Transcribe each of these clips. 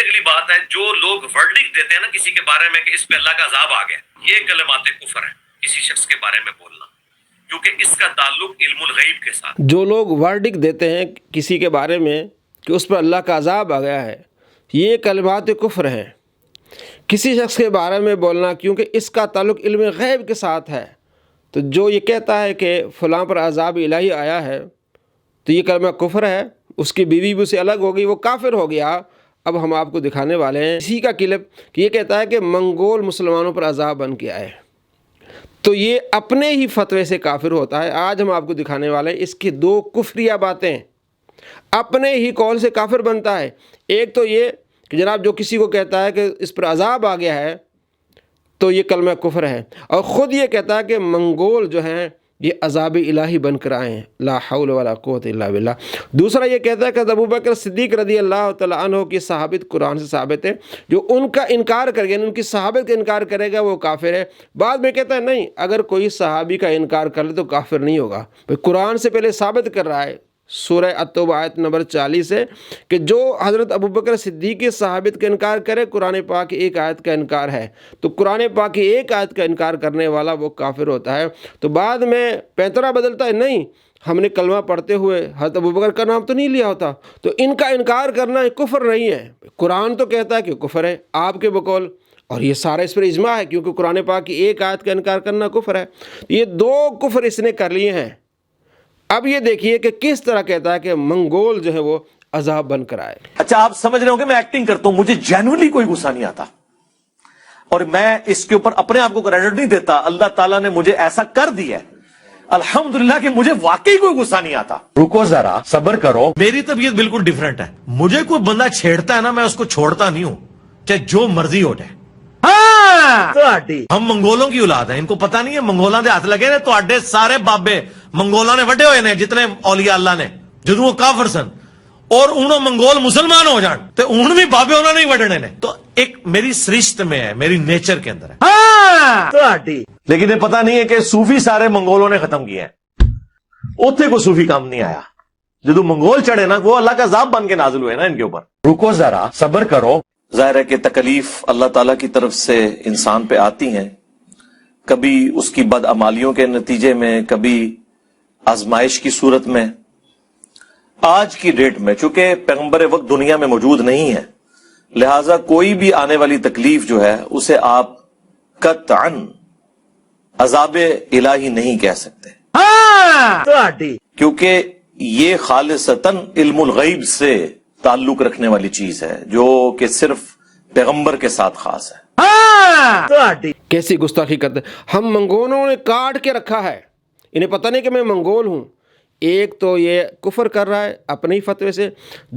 اگلی بات ہے، جو لوگ ورڈکٹ دیتے ہیں نا کسی کے بارے میں کہ اس پہ اللہ کا عذاب آ گیا، یہ کلمات کفر ہے کسی شخص کے بارے میں بولنا، کیونکہ اس کا تعلق علم الغیب کے ساتھ۔ جو لوگ ورڈکٹ دیتے ہیں کسی کے بارے میں کہ اس پر اللہ کا عذاب آ گیا ہے، یہ کلمات کفر ہیں کسی شخص کے بارے میں بولنا، کیونکہ اس کا تعلق علم غیب کے ساتھ ہے۔ تو جو یہ کہتا ہے کہ فلاں پر عذاب الہی آیا ہے تو یہ کلمہ کفر ہے، اس کی بیوی بھی اسے الگ ہو گئی، وہ کافر ہو گیا۔ اب ہم آپ کو دکھانے والے ہیں اسی کا کلپ کہ یہ کہتا ہے کہ منگول مسلمانوں پر عذاب بن کے آئے، تو یہ اپنے ہی فتوے سے کافر ہوتا ہے۔ آج ہم آپ کو دکھانے والے ہیں اس کی دو کفریہ باتیں، اپنے ہی قول سے کافر بنتا ہے۔ ایک تو یہ کہ جناب جو کسی کو کہتا ہے کہ اس پر عذاب آ گیا ہے تو یہ کلمہ کفر ہے، اور خود یہ کہتا ہے کہ منگول جو ہیں یہ عذاب الہی بن کر آئے ہیں، لا حول ولا قوت الا باللہ۔ دوسرا یہ کہتا ہے کہ ابو بکر صدیق رضی اللہ تعالیٰ عنہ کی صحابت قرآن سے ثابت ہے، جو ان کا انکار کرے گا، ان کی صحابت کا انکار کرے گا وہ کافر ہے۔ بعد میں کہتا ہے نہیں، اگر کوئی صحابی کا انکار کر لے تو کافر نہیں ہوگا۔ قرآن سے پہلے ثابت کر رہا ہے، سورہ التوبہ آیت نمبر 40 ہے کہ جو حضرت ابوبکر صدیق کی صحابت کا انکار کرے، قرآن پاک کی ایک آیت کا انکار ہے، تو قرآن پاک کی ایک آیت کا انکار کرنے والا وہ کافر ہوتا ہے۔ تو بعد میں پیترا بدلتا ہے، نہیں ہم نے کلمہ پڑھتے ہوئے حضرت ابوبکر کا نام تو نہیں لیا ہوتا، تو ان کا انکار کرنا کفر نہیں ہے۔ قرآن تو کہتا ہے کہ کفر ہے آپ کے بقول، اور یہ سارا اس پر اجماع ہے، کیونکہ قرآن پاک کی ایک آیت کا انکار کرنا کفر ہے۔ یہ دو کفر اس نے کر لیے ہیں۔ اب یہ دیکھیے کہ کس طرح کہتا ہے کہ منگول جو ہے وہ عذاب بن کر آئے۔ اچھا آپ سمجھ رہے ہوں کہ میں ایکٹنگ کرتا ہوں، مجھے جینوئنلی کوئی غصہ نہیں آتا، اور میں اس کے اوپر اپنے آپ کو کریڈٹ نہیں دیتا، اللہ تعالیٰ نے مجھے ایسا کر دیا ہے الحمدللہ کہ مجھے واقعی کوئی غصہ نہیں آتا۔ رکو ذرا، صبر کرو۔ میری طبیعت بالکل ڈیفرنٹ ہے، مجھے کوئی بندہ چھیڑتا ہے نا میں اس کو چھوڑتا نہیں ہوں، چاہے جو مرضی ہو جائے۔ ہم منگولوں کی اولاد ہیں، ان کو پتہ نہیں ہے منگولاں دے ہاتھ لگے نے تو سارے بابے منگولاں نے وڈے ہوئے نے، جتنے اولیاء اللہ نے جدوں وہ کافر سن، اور انہوں منگول مسلمان ہو جان تے ان بھی بابے انہوں نے ہی وڈنے نے۔ تو ایک میری سرشت میں ہے، میری نیچر کے اندر ہے۔ لیکن یہ پتہ نہیں ہے کہ صوفی سارے منگولوں نے ختم کیے ہیں، اوتھے کو صوفی کام نہیں آیا۔ جدوں منگول چڑھے نا وہ اللہ کا عذاب بن کے نازل ہوئے نا ان کے اوپر۔ رکو ذرا، صبر کرو۔ ظاہر ہے کہ تکلیف اللہ تعالیٰ کی طرف سے انسان پہ آتی ہیں، کبھی اس کی بدعمالیوں کے نتیجے میں، کبھی آزمائش کی صورت میں۔ آج کی ڈیٹ میں چونکہ پیغمبر وقت دنیا میں موجود نہیں ہے، لہٰذا کوئی بھی آنے والی تکلیف جو ہے اسے آپ قطعاً عذاب الہی نہیں کہہ سکتے، کیونکہ یہ خالصتاً علم الغیب سے تعلق رکھنے والی چیز ہے جو کہ صرف پیغمبر کے ساتھ خاص ہے۔ کیسی گستاخی کرتے ہیں، ہم منگولوں نے کاٹ کے رکھا ہے، انہیں پتہ نہیں کہ میں منگول ہوں۔ ایک تو یہ کفر کر رہا ہے اپنے ہی فتوے سے،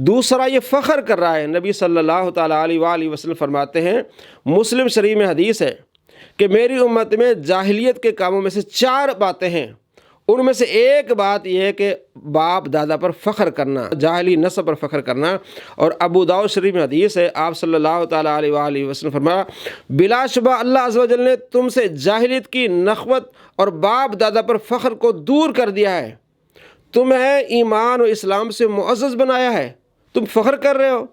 دوسرا یہ فخر کر رہا ہے۔ نبی صلی اللہ تعالیٰ علیہ وآلہ وسلم فرماتے ہیں، مسلم شریف میں حدیث ہے کہ میری امت میں جاہلیت کے کاموں میں سے 4 باتیں ہیں، ان میں سے ایک بات یہ ہے کہ باپ دادا پر فخر کرنا، جاہلی نسب پر فخر کرنا۔ اور ابو داؤد شریف میں حدیث ہے، آپ صلی اللہ تعالیٰ علیہ وآلہ وسلم فرمایا، بلا شبہ اللہ عز و جل نے تم سے جاہلیت کی نخوت اور باپ دادا پر فخر کو دور کر دیا ہے، تمہیں ایمان و اسلام سے معزز بنایا ہے، تم فخر کر رہے ہو۔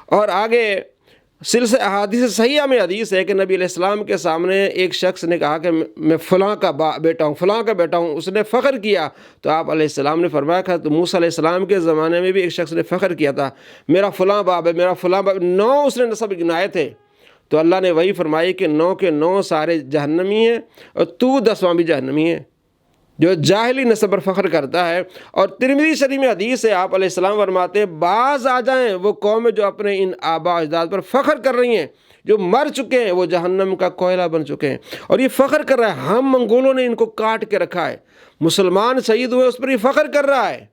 اور آگے سلسلہ احادیث صحیحہ میں حدیث ہے کہ نبی علیہ السلام کے سامنے ایک شخص نے کہا کہ میں فلاں کا بیٹا ہوں، فلاں کا بیٹا ہوں، اس نے فخر کیا، تو آپ علیہ السلام نے فرمایا کہ موسیٰ علیہ السلام کے زمانے میں بھی ایک شخص نے فخر کیا تھا، میرا فلاں باپ ہے، میرا فلاں باپ، 9 اس نے نسب گنائے تھے، تو اللہ نے وہی فرمائی کہ 9 کے 9 سارے جہنمی ہیں اور تو 10واں بھی جہنمی ہے، جو جاہلی نسب پر فخر کرتا ہے۔ اور ترمذی شریف میں حدیث ہے، آپ علیہ السلام فرماتے ہیں، باز آ جائیں وہ قوم جو اپنے ان آبا اجداد پر فخر کر رہی ہیں، جو مر چکے ہیں، وہ جہنم کا کوئلہ بن چکے ہیں، اور یہ فخر کر رہا ہے۔ ہم منگولوں نے ان کو کاٹ کے رکھا ہے، مسلمان شہید ہوئے اس پر یہ فخر کر رہا ہے،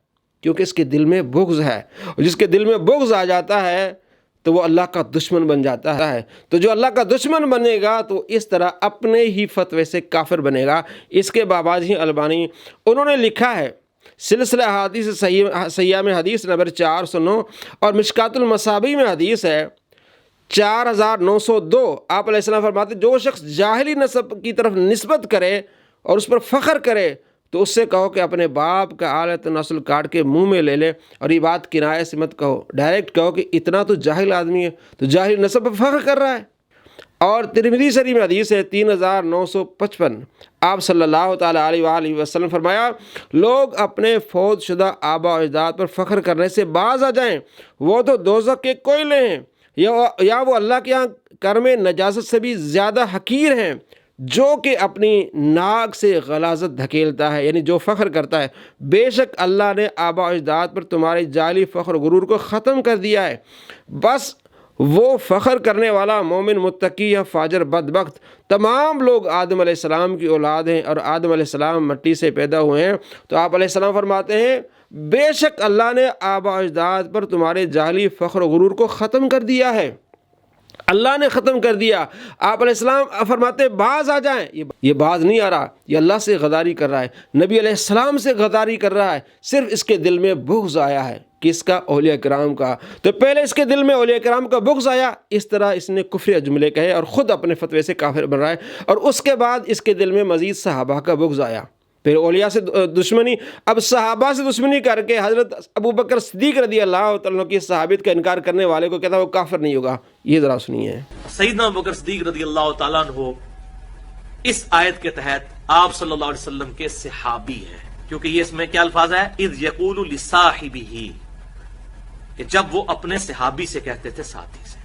کیونکہ اس کے دل میں بغض ہے، اور جس کے دل میں بغض آ جاتا ہے تو وہ اللہ کا دشمن بن جاتا ہے۔ تو جو اللہ کا دشمن بنے گا تو اس طرح اپنے ہی فتوے سے کافر بنے گا۔ اس کے باباجی البانی انہوں نے لکھا ہے، سلسلہ احادیث صحیحہ میں حدیث نمبر 409 اور مشکات المصابیح میں حدیث ہے 4902، آپ علیہ السلام فرماتے جو شخص جاہلی نسب کی طرف نسبت کرے اور اس پر فخر کرے تو اس سے کہو کہ اپنے باپ کا آلت نسل کاٹ کے منہ میں لے لے، اور یہ بات کنایے سے مت کہو، ڈائریکٹ کہو کہ اتنا تو جاہل آدمی ہے، تو جاہل نسب پر فخر کر رہا ہے۔ اور ترمذی شریف میں حدیث ہے 3955، آپ صلی اللہ تعالیٰ علیہ وآلہ وسلم فرمایا، لوگ اپنے فوت شدہ آبا و اجداد پر فخر کرنے سے باز آ جائیں، وہ تو دوزخ کے کوئلے ہیں، یا وہ اللہ کے یہاں کرم نجاست سے بھی زیادہ حقیر ہیں، جو کہ اپنی ناک سے غلاظت دھکیلتا ہے، یعنی جو فخر کرتا ہے۔ بے شک اللہ نے آبا و اجداد پر تمہاری جعلی فخر و غرور کو ختم کر دیا ہے، بس وہ فخر کرنے والا مومن، متقی یا فاجر بدبخت، تمام لوگ آدم علیہ السلام کی اولاد ہیں، اور آدم علیہ السلام مٹی سے پیدا ہوئے ہیں۔ تو آپ علیہ السلام فرماتے ہیں بے شک اللہ نے آبا و اجداد پر تمہارے جعلی فخر و غرور کو ختم کر دیا ہے، اللہ نے ختم کر دیا۔ آپ علیہ السلام فرماتے باز آ جائیں، یہ باز نہیں آ رہا، یہ اللہ سے غداری کر رہا ہے، نبی علیہ السلام سے غداری کر رہا ہے، صرف اس کے دل میں بغض آیا ہے۔ کس کا؟ اولیاء کرام کا۔ تو پہلے اس کے دل میں اولیاء کرام کا بغض آیا، اس طرح اس نے کفری جملے کہے اور خود اپنے فتوے سے کافر بن رہا ہے، اور اس کے بعد اس کے دل میں مزید صحابہ کا بغض آیا، پھر اولیاء سے دشمنی، اب صحابہ سے دشمنی کر کے حضرت ابو بکر صدیق رضی اللہ تعالیٰ کی صحابیت کا انکار کرنے والے کو کہتا ہے وہ کافر نہیں ہوگا۔ یہ ذرا سنیے۔ سیدنا ابو بکر صدیق رضی اللہ تعالیٰ عنہ اس آیت کے تحت آپ صلی اللہ علیہ وسلم کے صحابی ہیں، کیونکہ یہ اس میں کیا الفاظ ہے؟ اذ یقول لصاحبہ، کہ جب وہ اپنے صحابی سے کہتے تھے، ساتھی سے۔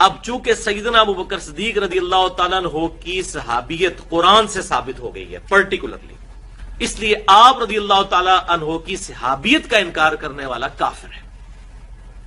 اب چونکہ سیدنا ابو بکر صدیق رضی اللہ تعالیٰ عنہ کی صحابیت قرآن سے ثابت ہو گئی ہے پرٹیکولرلی، اس لیے آپ رضی اللہ تعالیٰ عنہ کی صحابیت کا انکار کرنے والا کافر ہے،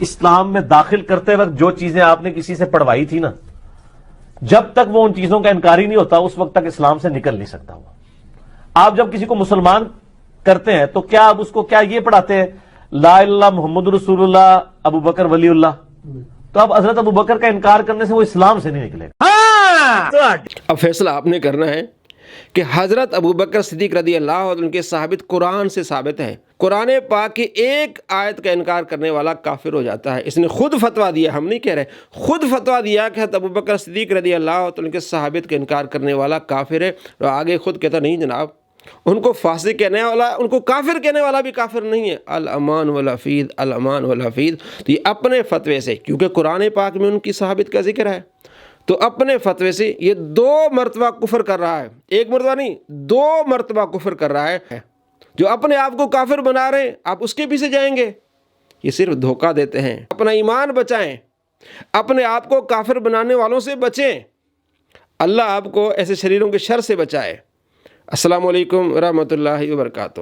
اسلام میں داخل کرتے وقت جو چیزیں آپ نے کسی سے پڑھوائی تھی نا، جب تک وہ ان چیزوں کا انکاری نہیں ہوتا اس وقت تک اسلام سے نکل نہیں سکتا وہ۔ آپ جب کسی کو مسلمان کرتے ہیں تو کیا آپ اس کو کیا یہ پڑھاتے ہیں لا الہ الا اللہ محمد رسول اللہ ابو بکر ولی اللہ؟ تو اب حضرت ابو بکر کا انکار کرنے سے وہ اسلام سے نہیں نکلے گا۔ اب فیصلہ آپ نے کرنا ہے کہ حضرت ابو بکر صدیق رضی اللہ عنہ کی صحابت قرآن سے ثابت ہے۔ قرآن پاک کی ایک آیت کا انکار کرنے والا کافر ہو جاتا ہے۔ اس نے خود فتویٰ دیا، ہم نہیں کہہ رہے، خود فتویٰ دیا کہ حضرت ابو بکر صدیق رضی اللہ عنہ کی صحابت کا انکار کرنے والا کافر ہے، اور آگے خود کہتا نہیں جناب، ان کو فاسق کہنے والا، ان کو کافر کہنے والا بھی کافر نہیں ہے۔ الامان والحفیظ، الامان والحفیظ۔ تو یہ اپنے فتوے سے، کیونکہ قرآن پاک میں ان کی صحابت کا ذکر ہے، تو اپنے فتوے سے یہ 2 مرتبہ کفر کر رہا ہے، 1 مرتبہ نہیں 2 مرتبہ کفر کر رہا ہے۔ جو اپنے آپ کو کافر بنا رہے ہیں آپ اس کے پیچھے جائیں گے، یہ صرف دھوکہ دیتے ہیں۔ اپنا ایمان بچائیں، اپنے آپ کو کافر بنانے والوں سے بچیں، اللہ آپ کو ایسے شریروں کے شر سے بچائے۔ السلام علیکم ورحمۃ اللہ وبرکاتہ۔